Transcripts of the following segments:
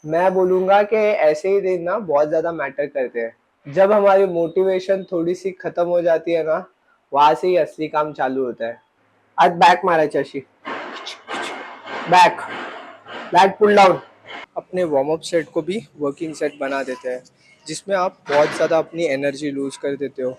मैं बोलूँगा कि ऐसे ही दिन ना बहुत ज़्यादा मैटर करते हैं। जब हमारी मोटिवेशन थोड़ी-सी खत्म हो जाती है ना, वहाँ से ही असली काम चालू होता है। आज बैक मारा शशि, बैक, बैक पुल डाउन। अपने वार्म अप सेट को भी वर्किंग सेट बना देते हैं, जिसमें आप बहुत ज़्यादा अपनी एनर्जी लूज़ कर देते हो।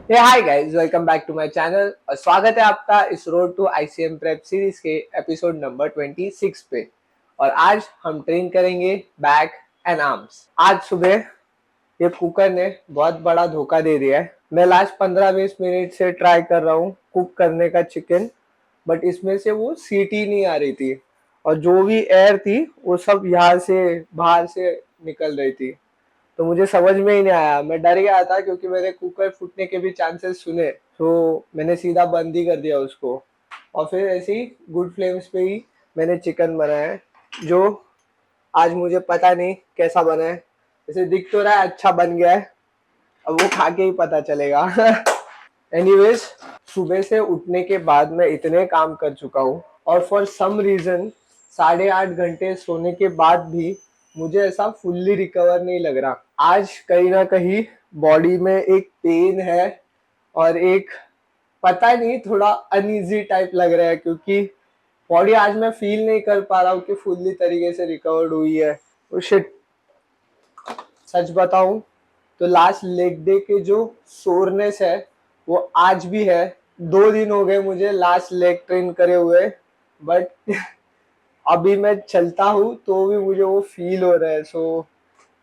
Hey hi guys, welcome back to my channel और स्वागत है आपका इस road to ICM prep series के एपिसोड नंबर 26 पे। और आज हम ट्रेन करेंगे बैक एंड आर्म्स। आज सुबह ये कुकर ने बहुत बड़ा धोखा दे दिया है। मैं लास्ट 15-20 मिनट से ट्राई कर रहा हूँ कुक करने का चिकन, बट इसमें से वो सीटी नहीं आ रही थी और जो भी एयर थी वो सब यहाँ से बाहर से निकल रही थी। तो मुझे समझ में ही नहीं आया, मैं डर गया था क्योंकि मैंने कुकर फूटने के भी चांसेस सुने, तो मैंने सीधा बंद ही कर दिया उसको। और फिर ऐसे ही गुड फ्लेम्स पे ही मैंने चिकन बनाया है, जो आज मुझे पता नहीं कैसा बना है। जैसे दिख तो रहा है अच्छा बन गया है, अब वो खा के ही पता चलेगा। एनीवेज, सुबह से उठने के बाद मैं इतने काम कर चुका हूँ और फॉर सम रीजन 8.5 घंटे सोने के बाद भी मुझे ऐसा फुल्ली रिकवर नहीं लग रहा। आज कहीं ना कहीं बॉडी में एक पेन है और एक पता नहीं थोड़ा अनईजी टाइप लग रहा है, क्योंकि बॉडी आज मैं फील नहीं कर पा रहा हूँ कि फुल्ली तरीके से रिकवर्ड हुई है। तो शिट, सच बताऊं तो लास्ट लेग डे के जो सोरनेस है वो आज भी है। 2 दिन हो गए मुझे लास्ट लेग ट्रेन करे हुए, बट अभी मैं चलता हूँ तो भी मुझे वो फील हो रहा है। सो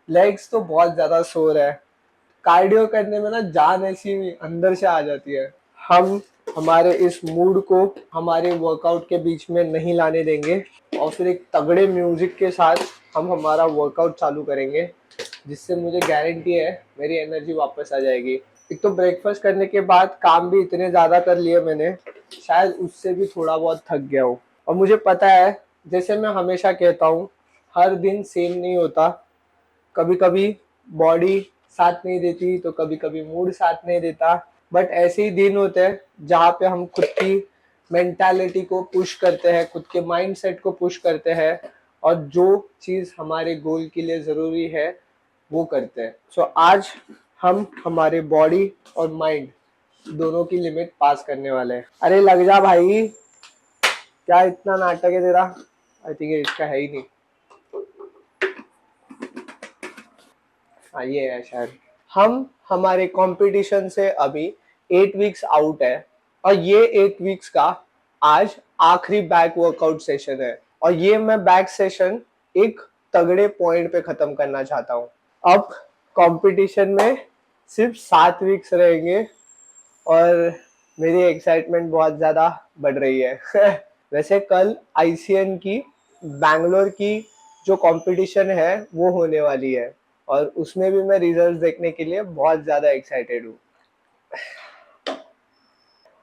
लेग्स तो बहुत ज्यादा सोर है। कार्डियो करने में ना जान ऐसी अंदर से आ जाती है। हम हमारे इस मूड को हमारे वर्कआउट के बीच में नहीं लाने देंगे और फिर एक तगड़े म्यूजिक के साथ हम हमारा वर्कआउट चालू करेंगे, जिससे मुझे गारंटी है मेरी एनर्जी वापस आ जाएगी। एक तो ब्रेकफास्ट करने के बाद काम भी इतने ज़्यादा कर लिए मैंने, शायद उससे भी थोड़ा बहुत थक गया हूँ। और मुझे पता है, जैसे मैं हमेशा कहता हूँ, हर दिन सेम नहीं होता। कभी कभी बॉडी साथ नहीं देती तो कभी कभी मूड साथ नहीं देता, बट ऐसे ही दिन होते हैं जहाँ पे हम खुद की मेंटालिटी को पुश करते हैं, खुद के माइंड सेट को पुश करते हैं और जो चीज़ हमारे गोल के लिए ज़रूरी है वो करते हैं। सो आज हम हमारे बॉडी और माइंड दोनों की लिमिट पास करने वाले हैं। अरे लग जा भाई, क्या इतना नाटक है तेरा? आई थिंक इसका है ही नहीं। हाँ ये है शायद। हम हमारे कंपटीशन से अभी 8 वीक्स आउट है और ये 8 वीक्स का आज आखिरी बैक वर्कआउट सेशन है। और ये मैं बैक सेशन एक तगड़े पॉइंट पे खत्म करना चाहता हूँ। अब कंपटीशन में सिर्फ 7 वीक्स रहेंगे और मेरी एक्साइटमेंट बहुत ज़्यादा बढ़ रही है। वैसे कल आईसीएन की बैंगलोर की जो कंपटीशन है वो होने वाली है और उसमें भी मैं रिजल्ट देखने के लिए बहुत ज़्यादा एक्साइटेड हूँ।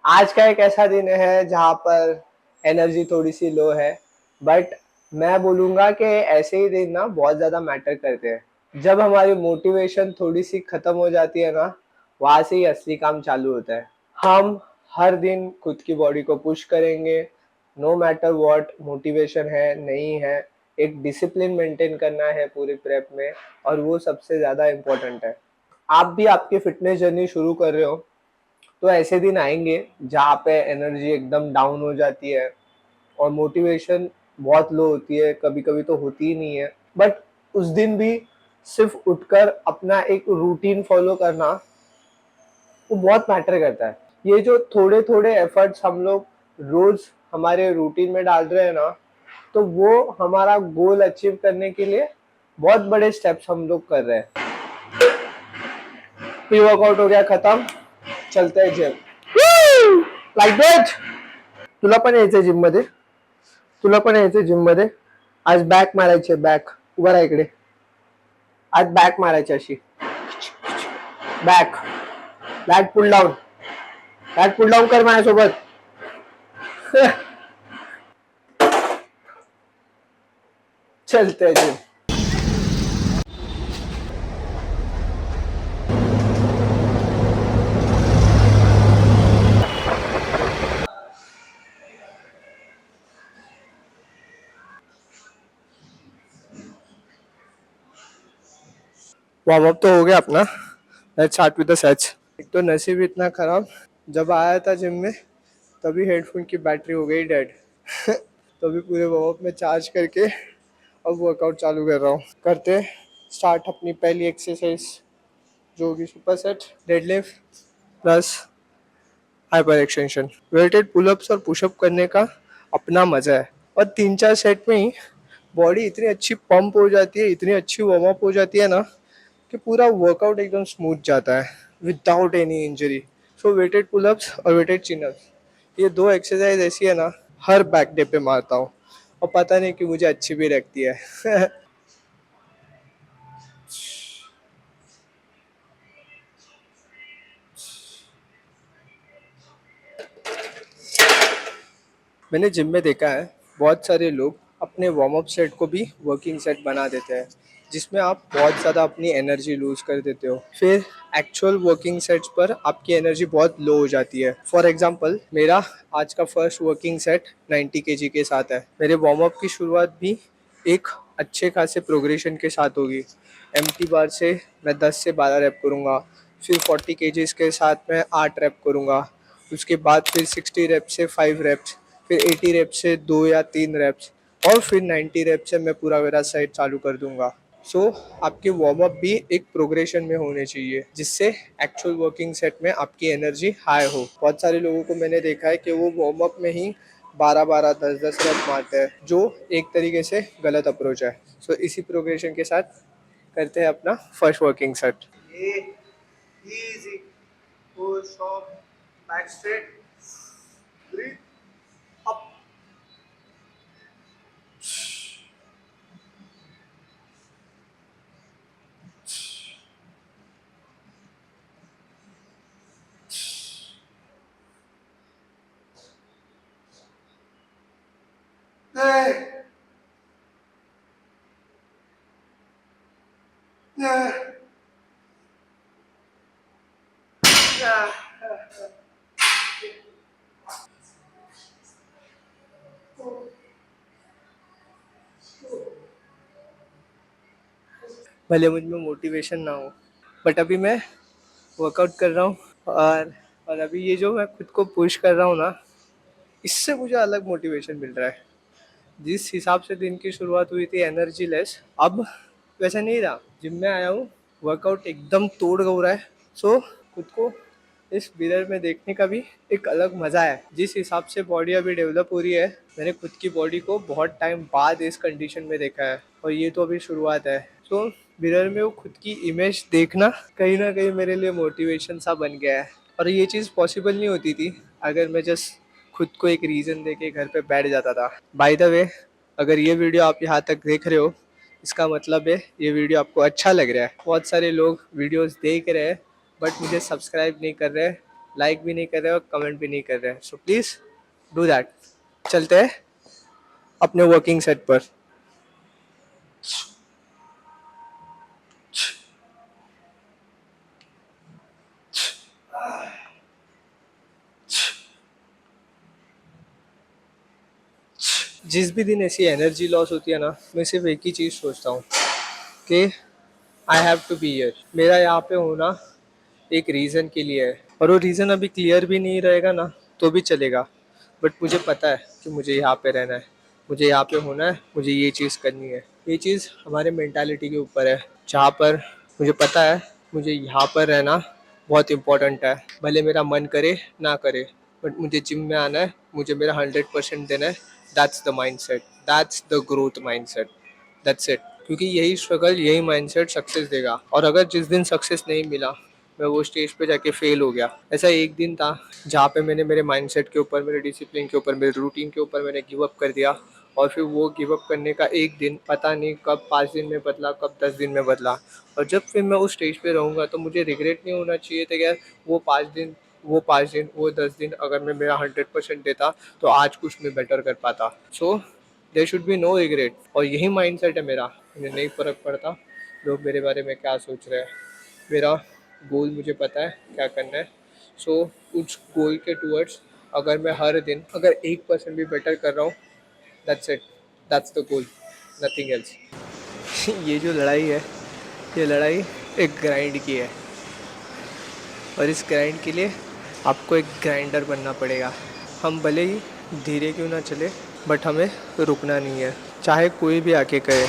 आज का एक ऐसा दिन है जहाँ पर एनर्जी थोड़ी सी लो है, बट मैं बोलूँगा कि ऐसे ही दिन ना बहुत ज़्यादा मैटर करते हैं। जब हमारी मोटिवेशन थोड़ी सी ख़त्म हो जाती है ना, वहाँ से ही असली काम चालू होता है। हम हर दिन खुद की बॉडी को पुश करेंगे, नो मैटर व्हाट मोटिवेशन है नहीं है। एक डिसिप्लिन मेंटेन करना है पूरे प्रेप में, और वो सबसे ज़्यादा इम्पोर्टेंट है। आप भी आपकी फिटनेस जर्नी शुरू कर रहे हो तो ऐसे दिन आएंगे जहाँ पे एनर्जी एकदम डाउन हो जाती है और मोटिवेशन बहुत लो होती है, कभी कभी तो होती ही नहीं है। बट उस दिन भी सिर्फ उठकर अपना एक रूटीन फॉलो करना वो बहुत मैटर करता है। ये जो थोड़े थोड़े एफर्ट्स हम लोग रोज हमारे रूटीन में डाल रहे हैं ना, तो वो हमारा गोल अचीव करने के लिए बहुत बड़े स्टेप्स हम लोग कर रहे हैं। प्री वर्कआउट हो गया खत्म, चलते हैं जिम। Like that. तुला पण यायचंय जिम मध्ये, तुला पण यायचंय जिम मध्ये। आज बॅक मारायची, बॅक उभा राहा इकडे। आज बॅक मारायची अशी, बॅक, बॅक पुल डाऊन, बॅक पुल डाऊन कर माझ्यासोबत। चलते हैं जिम। वार्म अप तो हो गया अपना। Let's start with the sets. एक तो नसीब इतना खराब, जब आया था जिम में तभी हेडफोन की बैटरी हो गई डेड। तो अभी पूरे वार्म अप में चार्ज करके अब वर्कआउट चालू कर रहा हूँ। करते स्टार्ट अपनी पहली एक्सरसाइज, जो होगी super set deadlift plus hyper extension. Weighted pullups और पुशअप करने का अपना मजा है, और 3-4 सेट में ही बॉडी इतनी अच्छी पंप हो जाती है, इतनी अच्छी वार्म अप हो जाती है ना, कि पूरा वर्कआउट एकदम स्मूथ जाता है विदाउट एनी इंजरी। सो वेटेड पुलअप्स और वेटेड चिनअप्स, ये दो एक्सरसाइज ऐसी है ना, हर बैक डे पे मारता हूँ, और पता नहीं कि मुझे अच्छी भी लगती है। मैंने जिम में देखा है बहुत सारे लोग अपने वार्म अप सेट को भी वर्किंग सेट बना देते हैं, जिसमें आप बहुत ज़्यादा अपनी एनर्जी लूज कर देते हो। फिर एक्चुअल वर्किंग सेट्स पर आपकी एनर्जी बहुत लो हो जाती है। फॉर एग्जांपल, मेरा आज का फर्स्ट वर्किंग सेट 90 kg के साथ है। मेरे वार्म अप की शुरुआत भी एक अच्छे खासे प्रोग्रेशन के साथ होगी। एम्प्टी बार से मैं 10 से 12 रैप करूँगा, फिर 40 kgs के साथ मैं 8 रैप करूँगा, उसके बाद फिर 60 रेप्स से 5 रेप्स, फिर 80 रेप्स से 2 या 3 रेप्स, और फिर 90 रेप्स से मैं पूरा मेरा सेट चालू कर दूंगा। सो आपके वार्म अप भी एक प्रोग्रेशन में होने चाहिए, जिससे एक्चुअल वर्किंग सेट में आपकी एनर्जी हाई हो। बहुत सारे लोगों को मैंने देखा है कि वो वार्म अप में ही 12-12 10-10 रेप मारते हैं, जो एक तरीके से गलत अप्रोच है। सो इसी प्रोग्रेशन के साथ करते हैं अपना first working set. Easy push up, back straight, breathe up. भले मुझ में मोटिवेशन ना हो, बट अभी मैं वर्कआउट कर रहा हूँ, और अभी ये जो मैं खुद को पुश कर रहा हूँ ना, इससे मुझे अलग मोटिवेशन मिल रहा है। जिस हिसाब से दिन की शुरुआत हुई थी एनर्जी लेस, अब वैसा नहीं रहा। जिम में आया हूँ, वर्कआउट एकदम तोड़ हो रहा है। सो खुद को इस मिरर में देखने का भी एक अलग मज़ा है। जिस हिसाब से बॉडी अभी डेवलप हो रही है, मैंने खुद की बॉडी को बहुत टाइम बाद इस कंडीशन में देखा है, और ये तो अभी शुरुआत है। सो मिरर में वो खुद की इमेज देखना कहीं ना कहीं मेरे लिए मोटिवेशन सा बन गया है। और ये चीज़ पॉसिबल नहीं होती थी अगर मैं जस्ट खुद को एक रीज़न दे के घर पे बैठ जाता था। बाय द वे, अगर ये वीडियो आप यहाँ तक देख रहे हो, इसका मतलब है ये वीडियो आपको अच्छा लग रहा है। बहुत सारे लोग वीडियोस देख रहे हैं बट मुझे सब्सक्राइब नहीं कर रहे, लाइक भी नहीं कर रहे और कमेंट भी नहीं कर रहे। So please do that. चलते हैं अपने वर्किंग सेट पर। जिस भी दिन ऐसी एनर्जी लॉस होती है ना, मैं सिर्फ एक ही चीज़ सोचता हूँ कि I have to be here. मेरा यहाँ पे होना एक रीज़न के लिए है, और वो रीज़न अभी क्लियर भी नहीं रहेगा ना तो भी चलेगा, बट मुझे पता है कि मुझे यहाँ पे रहना है, मुझे यहाँ पे होना है, मुझे ये चीज़ करनी है। ये चीज़ हमारे मेंटालिटी के ऊपर है, जहाँ पर मुझे पता है मुझे यहाँ पर रहना बहुत इम्पोर्टेंट है। भले मेरा मन करे ना करे, बट मुझे जिम में आना है, मुझे मेरा 100% देना है। That's the mind set, that's the growth mind set, that's it. क्योंकि यही स्ट्रगल, यही माइंडसेट सक्सेस देगा। और अगर जिस दिन सक्सेस नहीं मिला, मैं वो स्टेज पे जाके फेल हो गया। ऐसा एक दिन था जहाँ पे मैंने मेरे माइंडसेट के ऊपर, मेरे डिसिप्लिन के ऊपर, मेरे रूटीन के ऊपर मैंने गिव अप कर दिया, और फिर वो गिव अप करने का एक दिन पता नहीं कब 5 दिन में बदला, कब 10 दिन में बदला। और जब फिर मैं उस स्टेज पे रहूँगा तो मुझे रिग्रेट नहीं होना चाहिए था यार, वो 10 दिन अगर मैं मेरा 100% देता तो आज कुछ मैं बेटर कर पाता। So there should be no regret. और यही माइंडसेट है मेरा। मुझे नहीं फ़र्क पड़ता लोग मेरे बारे में क्या सोच रहे हैं। मेरा गोल मुझे पता है क्या करना है। सो उस गोल के टूवर्ड्स अगर मैं हर दिन अगर 1% भी बेटर कर रहा हूँ, that's it, that's the goal, nothing else. ये जो लड़ाई है, ये लड़ाई एक ग्राइंड की है, और इस ग्राइंड के लिए आपको एक ग्राइंडर बनना पड़ेगा। हम भले ही धीरे क्यों ना चले, बट हमें रुकना नहीं है। चाहे कोई भी आके कहे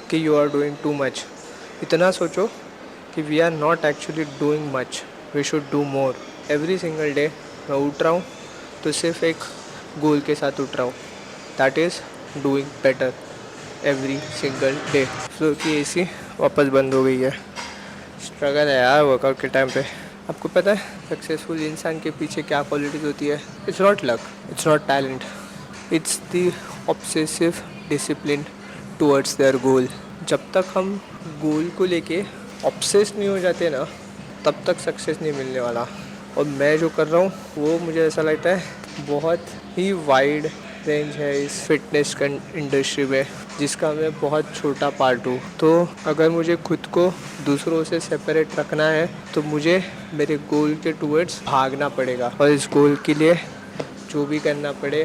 कि you are doing too much, इतना सोचो कि we are not actually doing much, we should do more. Every single day मैं उठ रहा हूँ तो सिर्फ एक गोल के साथ उठ रहा हूँ, that is doing better every single day. Floor की एसी वापस बंद हो गई है। स्ट्रगल है यार वर्कआउट के टाइम पे। आपको पता है सक्सेसफुल इंसान के पीछे क्या क्वालिटीज़ होती है? It's not luck, it's not talent, it's the obsessive discipline towards their गोल। जब तक हम गोल को लेके ऑब्सेस नहीं हो जाते ना, तब तक सक्सेस नहीं मिलने वाला। और मैं जो कर रहा हूँ वो मुझे ऐसा लगता है बहुत ही वाइड रेंज है इस फिटनेस इंडस्ट्री में, जिसका मैं बहुत छोटा पार्ट हूँ। तो अगर मुझे खुद को दूसरों से सेपरेट रखना है तो मुझे मेरे गोल के टूवर्ड्स भागना पड़ेगा, और इस गोल के लिए जो भी करना पड़े,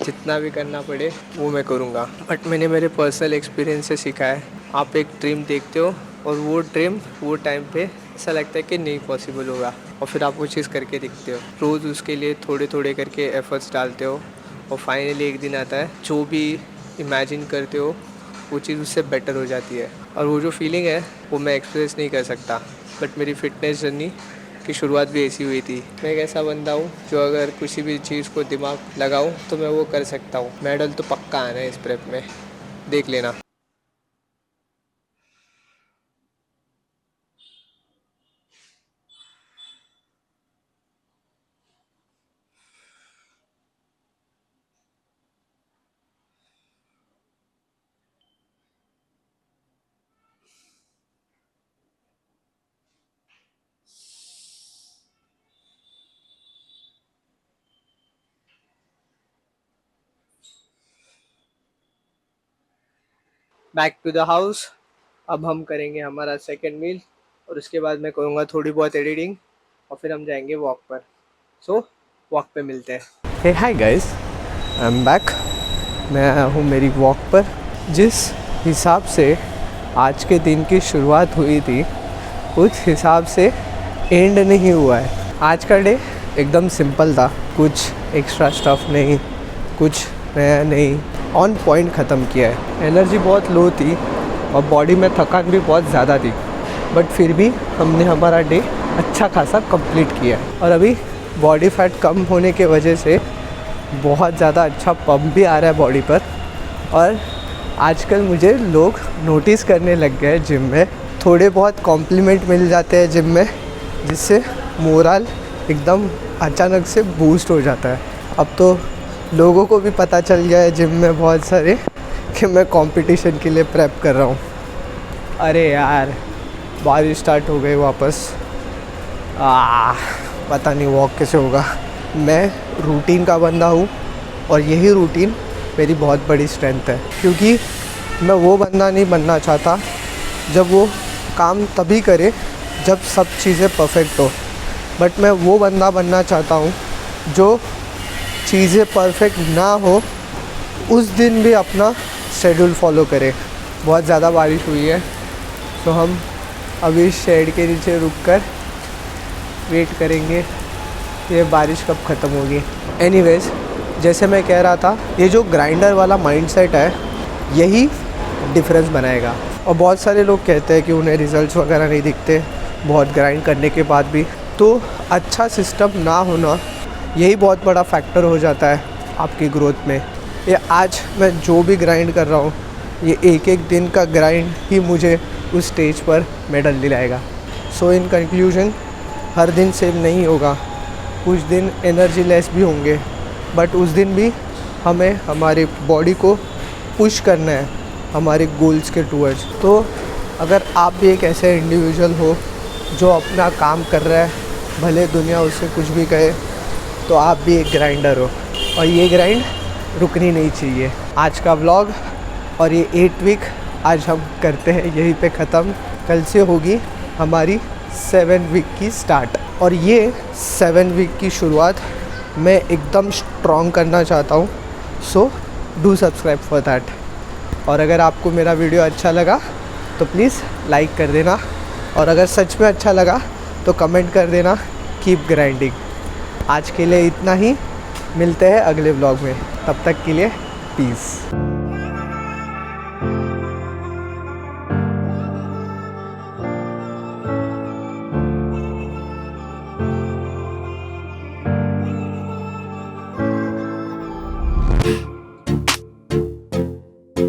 जितना भी करना पड़े वो मैं करूँगा। बट मैंने मेरे पर्सनल एक्सपीरियंस से सीखा है, आप एक ड्रीम देखते हो और वो ड्रीम वो टाइम पे ऐसा लगता है कि नहीं पॉसिबल होगा, और फिर आप वो चीज़ करके दिखते हो। रोज़ उसके लिए थोड़े थोड़े करके एफर्ट्स डालते हो, और फाइनली एक दिन आता है जो भी इमेजिन करते हो वो चीज़ उससे बेटर हो जाती है। और वो जो फीलिंग है वो मैं एक्सप्रेस नहीं कर सकता। बट मेरी फ़िटनेस जर्नी की शुरुआत भी ऐसी हुई थी। मैं एक ऐसा बंदा हूँ जो अगर किसी भी चीज़ को दिमाग लगाऊँ तो मैं वो कर सकता हूँ। मेडल तो पक्का आना है इस प्रेप में, देख लेना। Back to the house. अब हम करेंगे हमारा सेकंड मील, और उसके बाद मैं करूँगा थोड़ी बहुत एडिटिंग, और फिर हम जाएंगे वॉक पर। सो वॉक पे मिलते हैं। Hey hi guys, I am back. मैं आया हूँ मेरी वॉक पर। जिस हिसाब से आज के दिन की शुरुआत हुई थी उस हिसाब से एंड नहीं हुआ है। आज का डे एकदम सिंपल था, कुछ एक्स्ट्रा स्टफ नहीं, कुछ नया नहीं, ऑन पॉइंट ख़त्म किया है। एनर्जी बहुत लो थी और बॉडी में थकान भी बहुत ज़्यादा थी, बट फिर भी हमने हमारा डे अच्छा खासा कंप्लीट किया है। और अभी बॉडी फैट कम होने के वजह से बहुत ज़्यादा अच्छा पंप भी आ रहा है बॉडी पर। और आजकल मुझे लोग नोटिस करने लग गए हैं जिम में, थोड़े बहुत कॉम्प्लीमेंट मिल जाते हैं जिम में, जिससे मोरल एकदम अचानक से बूस्ट हो जाता है। अब तो लोगों को भी पता चल गया है जिम में बहुत सारे कि मैं कंपटीशन के लिए प्रेप कर रहा हूँ। अरे यार बारिश स्टार्ट हो गई वापस। पता नहीं वॉक कैसे होगा। मैं रूटीन का बंदा हूँ और यही रूटीन मेरी बहुत बड़ी स्ट्रेंथ है, क्योंकि मैं वो बंदा नहीं बनना चाहता जब वो काम तभी करे जब सब चीज़ें परफेक्ट हो, बट मैं वो बंदा बनना चाहता हूँ जो चीज़ें परफेक्ट ना हो उस दिन भी अपना शेड्यूल फॉलो करे। बहुत ज़्यादा बारिश हुई है तो हम अभी शेड के नीचे रुककर वेट करेंगे ये बारिश कब ख़त्म होगी। एनीवेज, जैसे मैं कह रहा था, ये जो ग्राइंडर वाला माइंडसेट है यही डिफरेंस बनाएगा। और बहुत सारे लोग कहते हैं कि उन्हें रिजल्ट्स वगैरह नहीं दिखते बहुत ग्राइंड करने के बाद भी, तो अच्छा सिस्टम ना होना यही बहुत बड़ा फैक्टर हो जाता है आपकी ग्रोथ में। ये आज मैं जो भी ग्राइंड कर रहा हूँ, ये एक एक दिन का ग्राइंड ही मुझे उस स्टेज पर मेडल दिलाएगा। सो इन कंक्लूजन, हर दिन सेम नहीं होगा, कुछ दिन एनर्जी लेस भी होंगे, बट उस दिन भी हमें हमारी बॉडी को पुश करना है हमारे गोल्स के टूवर्ड्स। तो अगर आप भी एक ऐसे इंडिविजुअल हो जो अपना काम कर रहा है, भले दुनिया उससे कुछ भी कहे, तो आप भी एक ग्राइंडर हो। और ये ग्राइंड रुकनी नहीं चाहिए। आज का व्लॉग और ये 8 वीक आज हम करते हैं यहीं पे ख़त्म। कल से होगी हमारी 7 वीक की स्टार्ट, और ये 7 वीक की शुरुआत मैं एकदम स्ट्रॉन्ग करना चाहता हूँ। So do subscribe for that. और अगर आपको मेरा वीडियो अच्छा लगा तो प्लीज़ लाइक कर देना, और अगर सच में अच्छा लगा तो कमेंट कर देना। Keep grinding. आज के लिए इतना ही, मिलते हैं अगले व्लॉग में, तब तक के लिए पीस।